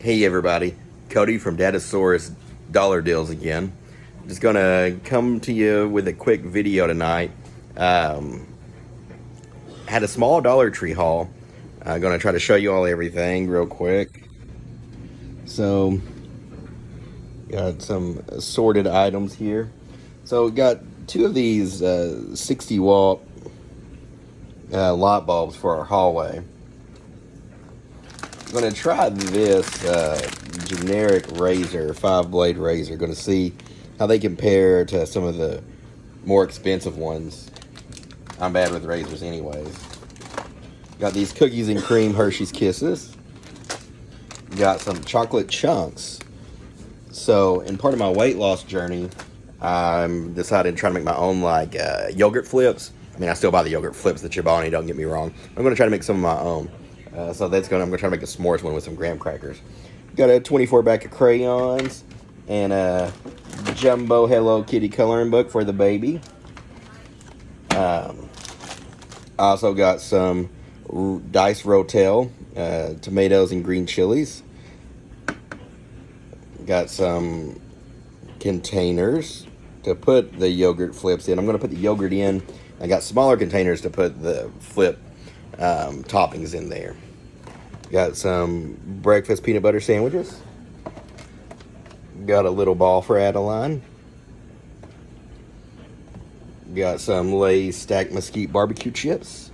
Hey everybody, Cody from Datasaurus Dollar Deals again. Just gonna come to you with a quick video tonight. Um, had a small Dollar Tree haul. Gonna try to show you all everything real quick. So, got some assorted items here. So, got two of these 60 watt light bulbs for our hallway. I'm gonna try this generic razor, 5-blade razor. Gonna see how they compare to some of the more expensive ones. I'm bad with razors anyways. Got these cookies and cream Hershey's Kisses. Got some chocolate chunks. So in part of my weight loss journey, I'm decided to try to make my own yogurt flips. I mean, I still buy the yogurt flips that Chobani, don't get me wrong. I'm gonna try to make some of my own. I'm gonna try to make a s'mores one with some graham crackers. Got a 24 pack of crayons and a jumbo Hello Kitty coloring book for the baby. I also got some diced Rotel, tomatoes and green chilies. Got some containers to put the yogurt flips in. I'm gonna put the yogurt in. I got smaller containers to put the flip toppings in there. Got some breakfast peanut butter sandwiches. Got a little ball for Adeline. Got some Lay's stacked mesquite barbecue chips.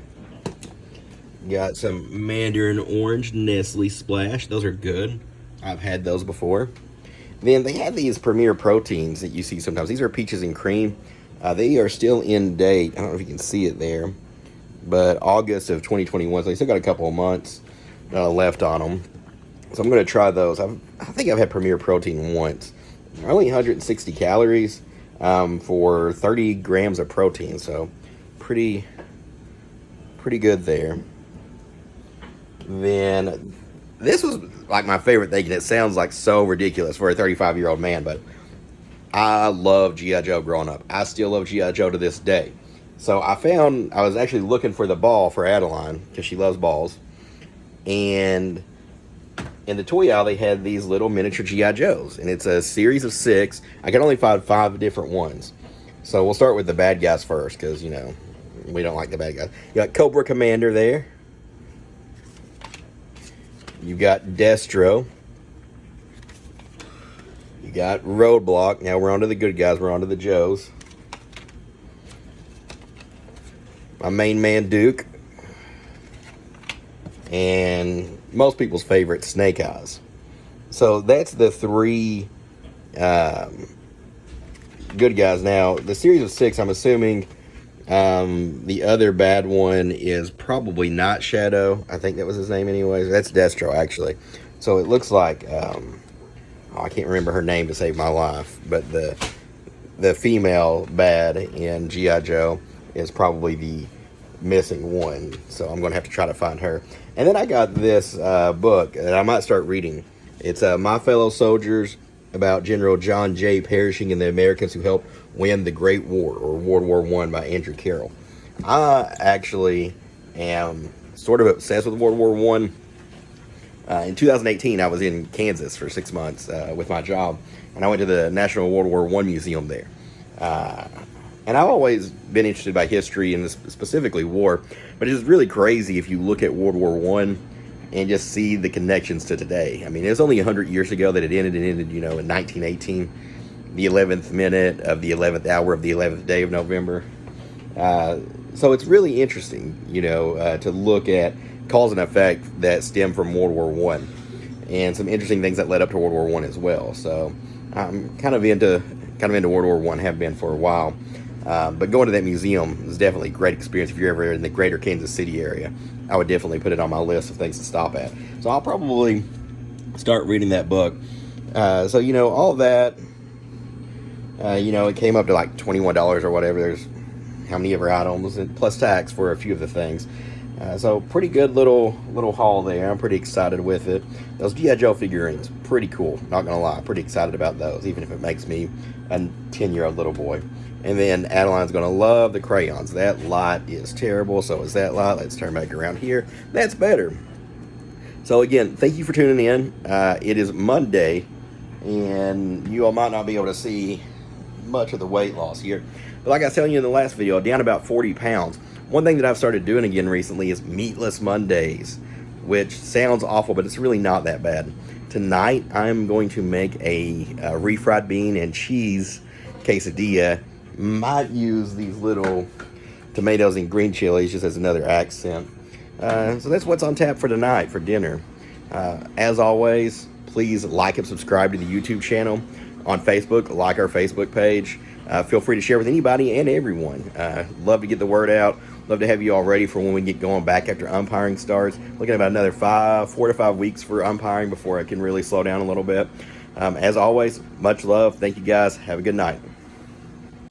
Got some mandarin orange Nestle Splash. Those are good. I've had those before. Then they have these Premier Proteins that you see sometimes. These are peaches and cream. They are still in date. I don't know if you can see it there, but August of 2021. So they still got a couple of months left on them. So I'm going to try those. I think I've had Premier Protein once. They're only 160 calories for 30 grams of protein. So pretty good there. Then this was like my favorite thing, and it sounds like so ridiculous for a 35-year-old man, but I love G.I. Joe growing up. I still love G.I. Joe to this day. So I was actually looking for the ball for Adeline because she loves balls. And in the toy aisle, they had these little miniature G.I. Joes. And it's a series of 6. I can only find 5 different ones. So we'll start with the bad guys first because, we don't like the bad guys. You got Cobra Commander there. You got Destro. You got Roadblock. Now we're on to the good guys. We're on to the Joes. My main man, Duke. And most people's favorite, Snake Eyes. So that's the 3 good guys. Now, the series of 6, I'm assuming the other bad one is probably not Shadow. I think that was his name anyways. That's Destro, actually. So it looks like, I can't remember her name to save my life, but the female bad in G.I. Joe is probably the missing one. So I'm going to have to try to find her. And then I got this book that I might start reading. It's My Fellow Soldiers, about General John Jay Pershing and the Americans who helped win the Great War, or World War I, by Andrew Carroll. I actually am sort of obsessed with World War I. In 2018, I was in Kansas for 6 months with my job, and I went to the National World War I Museum there. And I've always been interested by history and specifically war, but it's really crazy if you look at World War I and just see the connections to today. I mean, it was only 100 years ago that it ended. It ended, in 1918, the 11th minute of the 11th hour of the 11th day of November. So it's really interesting, to look at cause and effect that stem from World War I, and some interesting things that led up to World War I as well. So I'm kind of into World War I, have been for a while. But going to that museum is definitely a great experience. If you're ever in the greater Kansas City area, I would definitely put it on my list of things to stop at. So I'll probably start reading that book. So, all that, it came up to like $21 or whatever. There's how many ever items, and plus tax for a few of the things. So pretty good little haul there. I'm pretty excited with it. Those G.I. Joe figurines, pretty cool. Not gonna lie, pretty excited about those, even if it makes me a 10-year-old little boy. And then Adeline's gonna love the crayons. That light is terrible, so is that light. Let's turn back around here. That's better. So again, thank you for tuning in. It is Monday, and you all might not be able to see much of the weight loss here. But like I was telling you in the last video, down about 40 pounds. One thing that I've started doing again recently is meatless Mondays, which sounds awful, but it's really not that bad. Tonight, I'm going to make a refried bean and cheese quesadilla. Might use these little tomatoes and green chilies just as another accent. So that's what's on tap for tonight for dinner. As always, please like and subscribe to the YouTube channel. On Facebook, like our Facebook page. Feel free to share with anybody and everyone. Love to get the word out. Love to have you all ready for when we get going back after umpiring starts. Looking at about another 4 to 5 weeks for umpiring before I can really slow down a little bit. As always, much love. Thank you guys. Have a good night.